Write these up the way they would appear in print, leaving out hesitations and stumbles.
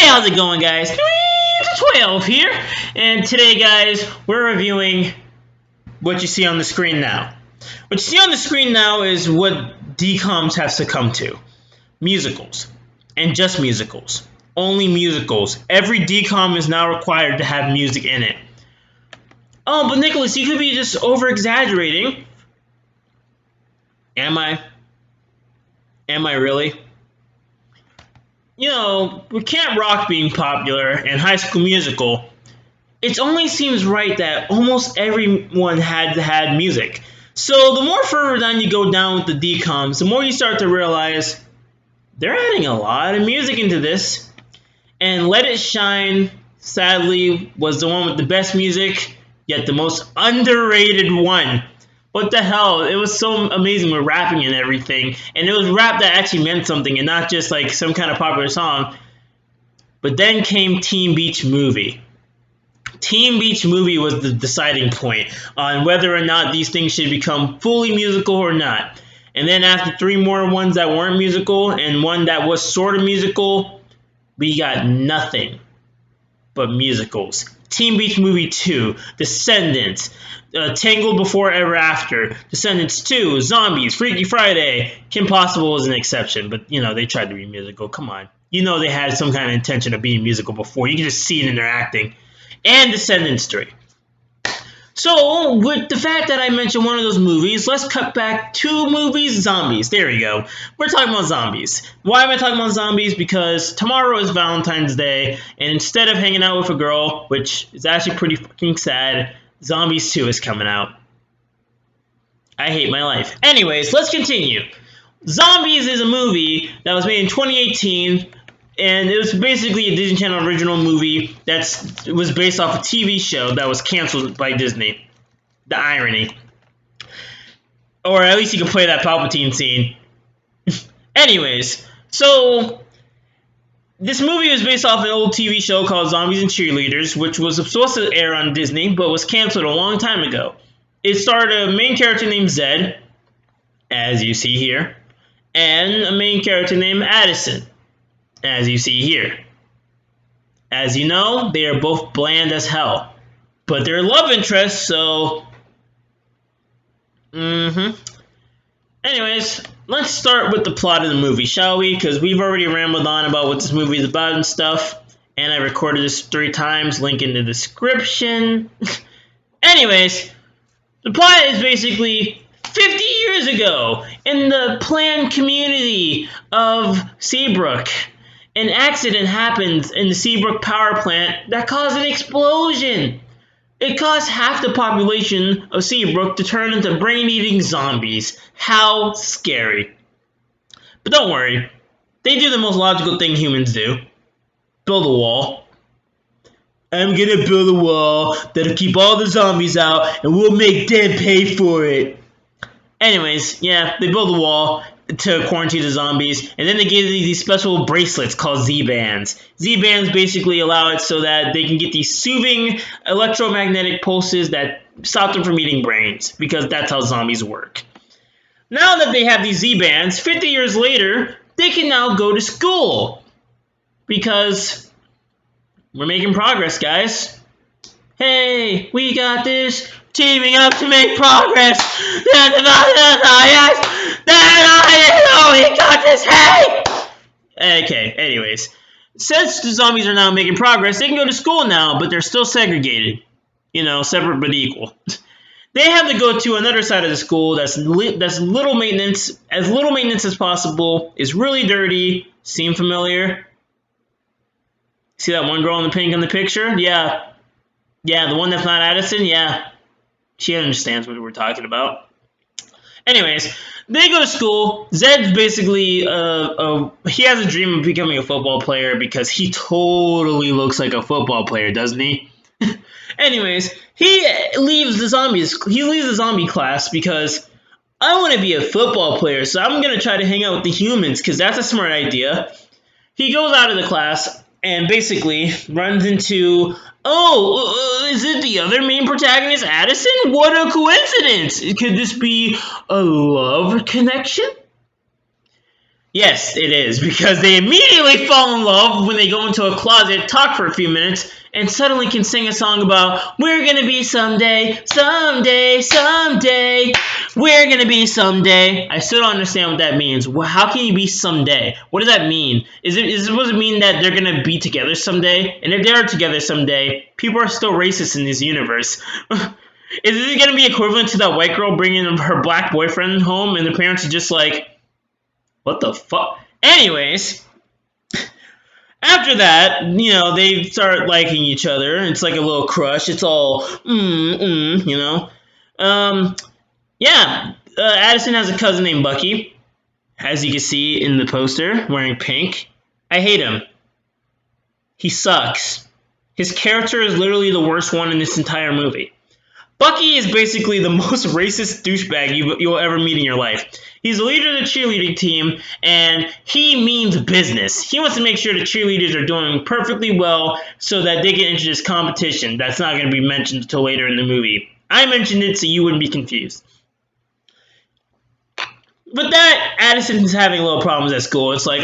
Hey, how's it going, guys? 12 here, and today, guys, we're reviewing what you see on the screen now. What you see on the screen now is what DCOMs have succumbed to. Musicals. And just musicals. Only musicals. Every DCOM is now required to have music in it. Oh, but Nicholas, you could be just over-exaggerating. Am I? Am I really? You know, with Camp Rock being popular and High School Musical, it only seems right that almost everyone had music. So the more further down you go down with the DCOMs, the more you start to realize they're adding a lot of music into this. And Let It Shine, sadly, was the one with the best music, yet the most underrated one. What the hell? It was so amazing with rapping and everything. And it was rap that actually meant something and not just like some kind of popular song. But then came Teen Beach Movie. Teen Beach Movie was the deciding point on whether or not these things should become fully musical or not. And then after 3 more ones that weren't musical and one that was sort of musical, we got nothing but musicals. Teen Beach Movie 2, Descendants, Tangled Before Ever After, Descendants 2, Zombies, Freaky Friday. Kim Possible was an exception, but you know, they tried to be musical. Come on. You know they had some kind of intention of being musical before. You can just see it in their acting. And Descendants 3. So, with the fact that I mentioned one of those movies, let's cut back 2 movies, zombies. There we go. We're talking about zombies. Why am I talking about zombies? Because tomorrow is Valentine's Day, and instead of hanging out with a girl, which is actually pretty fucking sad, Zombies 2 is coming out. I hate my life. Anyways, let's continue. Zombies is a movie that was made in 2018, and it was basically a Disney Channel original movie that was based off a TV show that was canceled by Disney. The irony. Or at least you can play that Palpatine scene. Anyways, so this movie was based off an old TV show called Zombies and Cheerleaders, which was supposed to air on Disney, but was canceled a long time ago. It starred a main character named Zed, as you see here, and a main character named Addison, as you see here. As you know, they are both bland as hell. But they're love interests, so... Anyways, let's start with the plot of the movie, shall we? Because we've already rambled on about what this movie is about and stuff. And I recorded this 3 times, link in the description. Anyways, the plot is basically 50 years ago in the planned community of Seabrook. An accident happens in the Seabrook power plant that caused an explosion. It caused half the population of Seabrook to turn into brain-eating zombies. How scary. But don't worry. They do the most logical thing humans do. Build a wall. I'm gonna build a wall that'll keep all the zombies out and we'll make them pay for it. Anyways, yeah, they build a wall to quarantine the zombies, and then they gave these special bracelets called Z-bands. Z-bands basically allow it so that they can get these soothing electromagnetic pulses that stop them from eating brains, because that's how zombies work. Now that they have these Z-bands, 50 years later, they can now go to school, because we're making progress, guys. Hey, we got this. Teaming up to make progress. We got this. Hey. Okay. Anyways, since the zombies are now making progress, they can go to school now, but they're still segregated. You know, separate but equal. They have to go to another side of the school that's little maintenance, as possible. Is really dirty. Seem familiar? See that one girl in the pink in the picture? Yeah. Yeah, the one that's not Addison? Yeah. She understands what we're talking about. Anyways, they go to school. Zed's basically, he has a dream of becoming a football player because he totally looks like a football player, doesn't he? Anyways, he leaves the zombie class because I want to be a football player, so I'm going to try to hang out with the humans because that's a smart idea. He goes out of the class and basically runs into, is it the other main protagonist, Addison? What a coincidence! Could this be a love connection? Yes, it is, because they immediately fall in love when they go into a closet, talk for a few minutes, and suddenly can sing a song about, we're gonna be someday, someday, someday, we're gonna be someday. I still don't understand what that means. How can you be someday? What does that mean? Is it supposed to mean that they're gonna be together someday? And if they are together someday, people are still racist in this universe. Is it gonna be equivalent to that white girl bringing her black boyfriend home and the parents are just like, what the fuck? Anyways, after that, they start liking each other. It's like a little crush. It's all, Um, yeah, Addison has a cousin named Bucky, as you can see in the poster, wearing pink. I hate him. He sucks. His character is literally the worst one in this entire movie. Bucky is basically the most racist douchebag you'll ever meet in your life. He's the leader of the cheerleading team, and he means business. He wants to make sure the cheerleaders are doing perfectly well so that they get into this competition. That's not going to be mentioned until later in the movie. I mentioned it so you wouldn't be confused. But that, Addison's having little problems at school. It's like,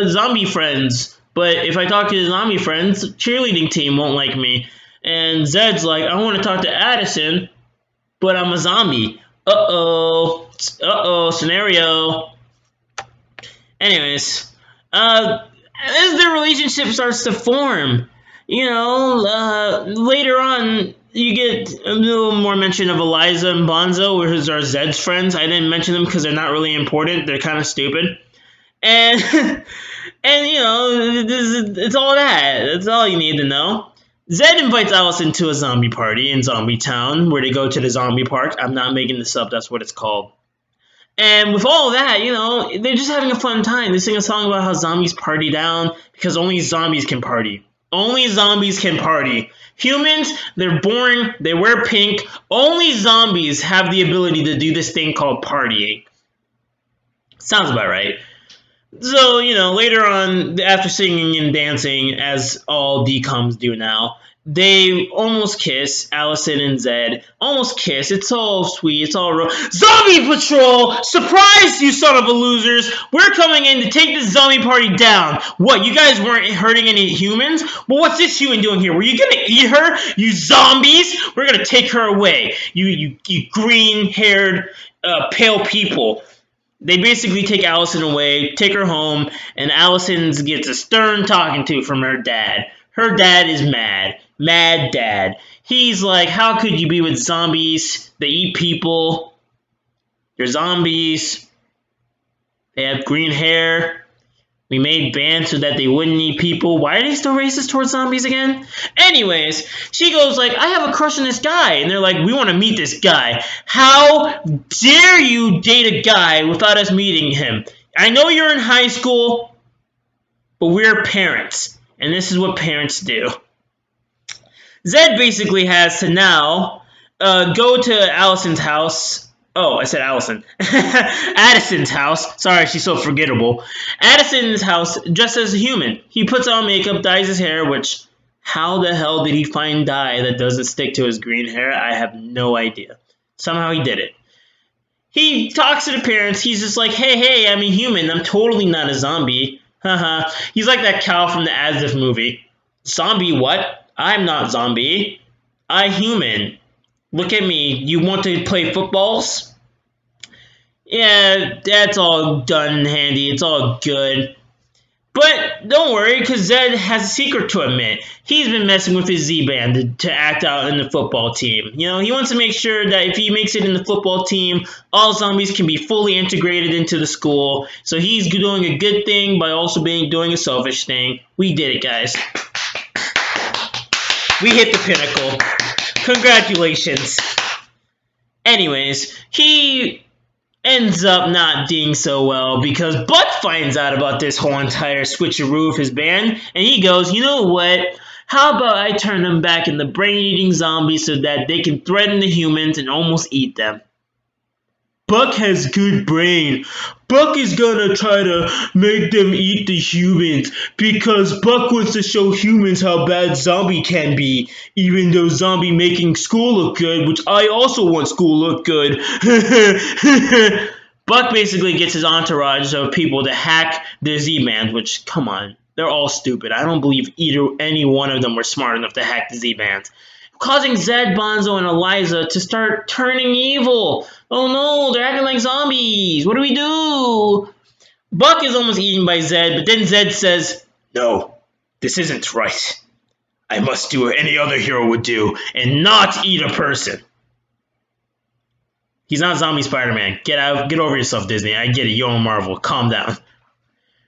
zombie friends. But if I talk to the zombie friends, the cheerleading team won't like me. And Zed's like, I want to talk to Addison, but I'm a zombie. Scenario. Anyways, as their relationship starts to form, later on, you get a little more mention of Eliza and Bonzo, which are Zed's friends. I didn't mention them because they're not really important. They're kind of stupid. And, it's all that. That's all you need to know. Zed invites Allison to a zombie party in Zombie Town, where they go to the zombie park. I'm not making this up, that's what it's called. And with all that, they're just having a fun time. They sing a song about how zombies party down, because only zombies can party. Only zombies can party. Humans, they're boring, they wear pink. Only zombies have the ability to do this thing called partying. Sounds about right. So, later on, after singing and dancing, as all DCOMs do now, they almost kiss. Allison and Zed almost kiss. It's all sweet. It's all Zombie Patrol! Surprise, you son of a losers! We're coming in to take this zombie party down. What, you guys weren't hurting any humans? Well, what's this human doing here? Were you gonna eat her? You zombies! We're gonna take her away. You green-haired, pale people. They basically take Allison away, take her home, and Allison gets a stern talking to from her dad. Her dad is mad. Mad dad. He's like, how could you be with zombies? They eat people. They're zombies. They have green hair. We made bands so that they wouldn't eat people. Why are they still racist towards zombies again? Anyways, she goes like, I have a crush on this guy. And they're like, we want to meet this guy. How dare you date a guy without us meeting him? I know you're in high school, but we're parents. And this is what parents do. Zed basically has to now go to Allison's house. Oh, I said Allison. Addison's house. Sorry, she's so forgettable. Addison's house, dressed as a human. He puts on makeup, dyes his hair, which, how the hell did he find dye that doesn't stick to his green hair? I have no idea. Somehow he did it. He talks to the parents. He's just like, hey, I'm a human. I'm totally not a zombie. Haha. He's like that cow from the As If movie. Zombie what? I'm not zombie. I human. Look at me. You want to play footballs? Yeah, that's all done and handy. It's all good. But don't worry, because Zed has a secret to admit. He's been messing with his Z-Band to act out in the football team. He wants to make sure that if he makes it in the football team, all zombies can be fully integrated into the school. So he's doing a good thing by also doing a selfish thing. We did it, guys. We hit the pinnacle. Congratulations. Anyways, he ends up not doing so well because Buck finds out about this whole entire switcheroo of his band, and he goes, you know what? How about I turn them back into brain-eating zombies so that they can threaten the humans and almost eat them? Buck has good brain. Buck is gonna try to make them eat the humans because Buck wants to show humans how bad zombie can be, even though zombie making school look good, which I also want school look good. Buck basically gets his entourage of people to hack the Z-Bands, which, come on, they're all stupid. I don't believe any one of them were smart enough to hack the Z-Bands. Causing Zed, Bonzo, and Eliza to start turning evil. Oh no, they're acting like zombies. What do we do? Buck is almost eaten by Zed, but then Zed says, "No, this isn't right. I must do what any other hero would do and not eat a person." He's not zombie Spider-Man. Get over yourself, Disney. I get it. You're on Marvel. Calm down.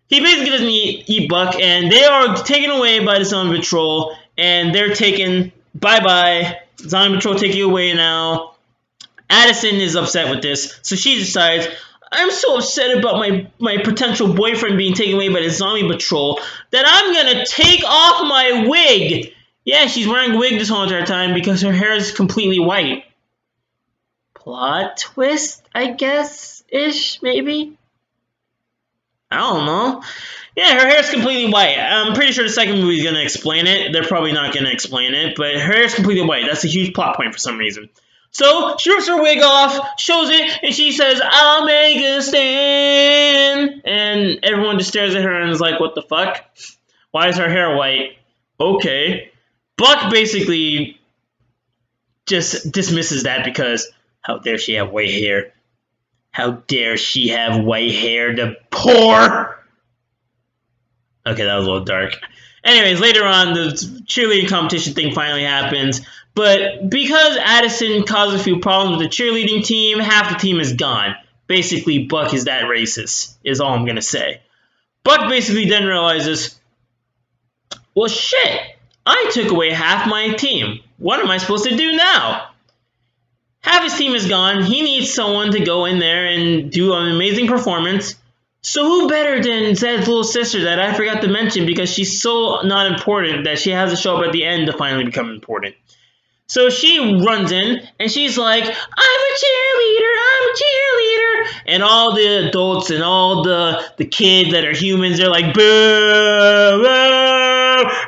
He basically doesn't eat Buck, and they are taken away by the zombie patrol, and they're taken. Bye-bye. Zombie patrol take you away now. Addison is upset with this, so she decides, I'm so upset about my potential boyfriend being taken away by the zombie patrol that I'm gonna take off my wig. Yeah, she's wearing a wig this whole entire time because her hair is completely white. Plot twist, I guess-ish, maybe? I don't know. Yeah, her hair's completely white. I'm pretty sure the second movie is going to explain it. They're probably not going to explain it, but her hair's completely white. That's a huge plot point for some reason. So, she rips her wig off, shows it, and she says, I'll make a stand. And everyone just stares at her and is like, what the fuck? Why is her hair white? Okay. Buck basically just dismisses that because, how dare she have white hair? How dare she have white hair, the poor! Okay, that was a little dark. Anyways, later on, the cheerleading competition thing finally happens. But because Addison caused a few problems with the cheerleading team, half the team is gone. Basically, Buck is that racist, is all I'm going to say. Buck basically then realizes, well, shit, I took away half my team. What am I supposed to do now? Half his team is gone. He needs someone to go in there and do an amazing performance. So who better than Zed's little sister that I forgot to mention because she's so not important that she has to show up at the end to finally become important. So she runs in and she's like, I'm a cheerleader. And all the adults and all the kids that are humans, they're like, boo, boo,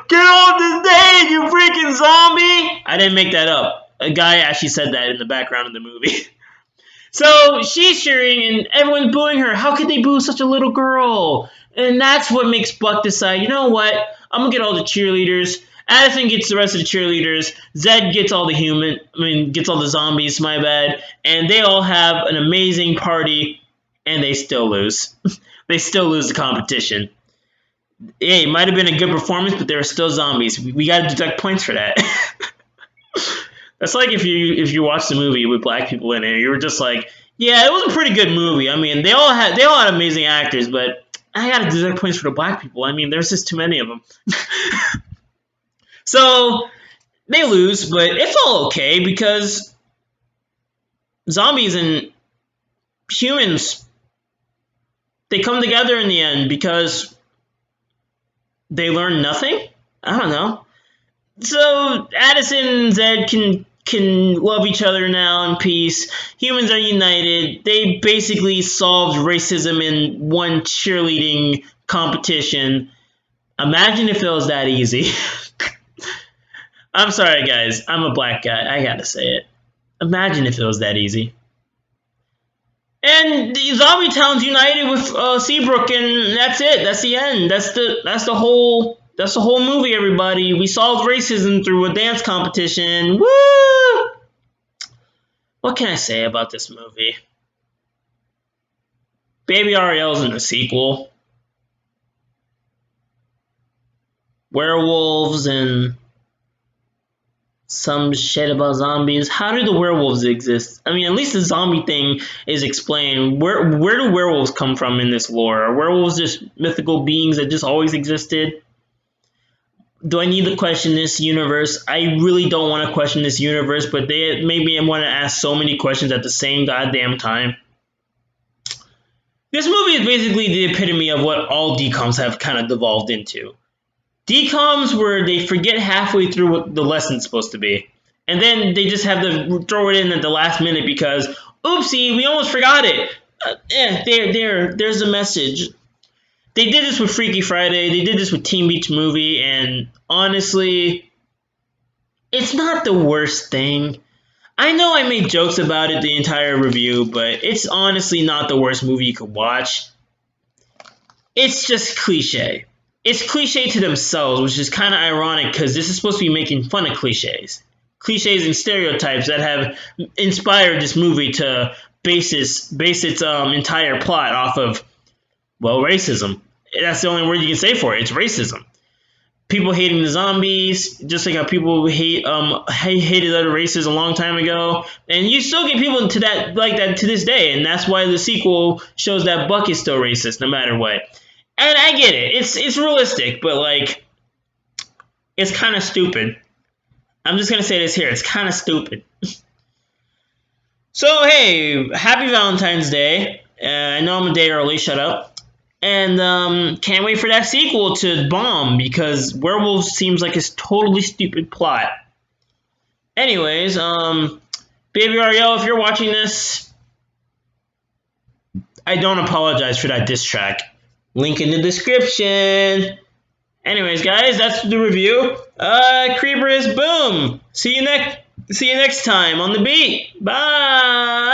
get off the stage, you freaking zombie. I didn't make that up. A guy actually said that in the background of the movie. So she's cheering and everyone's booing her. How could they boo such a little girl? And that's what makes Buck decide, you know what? I'm going to get all the cheerleaders. Addison gets the rest of the cheerleaders. Zed gets all gets all the zombies, my bad. And they all have an amazing party and they still lose. They still lose the competition. Hey, it might have been a good performance, but there are still zombies. We got to deduct points for that. That's like if you watched the movie with black people in it, you were just like, yeah, it was a pretty good movie. I mean, they all had amazing actors, but I gotta deduct points for the black people. I mean, there's just too many of them. So they lose, but it's all okay because zombies and humans, they come together in the end because they learn nothing. I don't know. So Addison and Zed can love each other now in peace. Humans are united. They basically solved racism in one cheerleading competition. Imagine if it was that easy. I'm sorry, guys. I'm a black guy. I gotta say it. Imagine if it was that easy. And the Zombie Town's united with Seabrook, and that's it. That's the end. That's the whole movie, everybody. We solved racism through a dance competition. Woo! What can I say about this movie? Baby Ariel's in the sequel. Werewolves and some shit about zombies. How do the werewolves exist? I mean, at least the zombie thing is explained. Where do werewolves come from in this lore? Are werewolves just mythical beings that just always existed? Do I need to question this universe? I really don't want to question this universe, but they made me want to ask so many questions at the same goddamn time. This movie is basically the epitome of what all DCOMs have kind of devolved into. DCOMs where they forget halfway through what the lesson's supposed to be. And then they just have to throw it in at the last minute because, oopsie, we almost forgot it. There's the message. They did this with Freaky Friday. They did this with Teen Beach Movie. And honestly, it's not the worst thing. I know I made jokes about it the entire review, but it's honestly not the worst movie you could watch. It's just cliche. It's cliche to themselves, which is kind of ironic because this is supposed to be making fun of cliches. Cliches and stereotypes that have inspired this movie to base its entire plot off of, well, racism. That's the only word you can say for it. It's racism. People hating the zombies, just like how people hated other races a long time ago, and you still get people to that like that to this day, and that's why the sequel shows that Buck is still racist no matter what. And I get it; it's realistic, but like it's kind of stupid. I'm just gonna say this here: it's kind of stupid. So hey, happy Valentine's Day! I know I'm a day early. Shut up. And can't wait for that sequel to bomb because Werewolves seems like a totally stupid plot. Anyways, Baby Ariel, if you're watching this, I don't apologize for that diss track. Link in the description. Anyways, guys, that's the review. Creeper is boom. See you next time on the beat. Bye.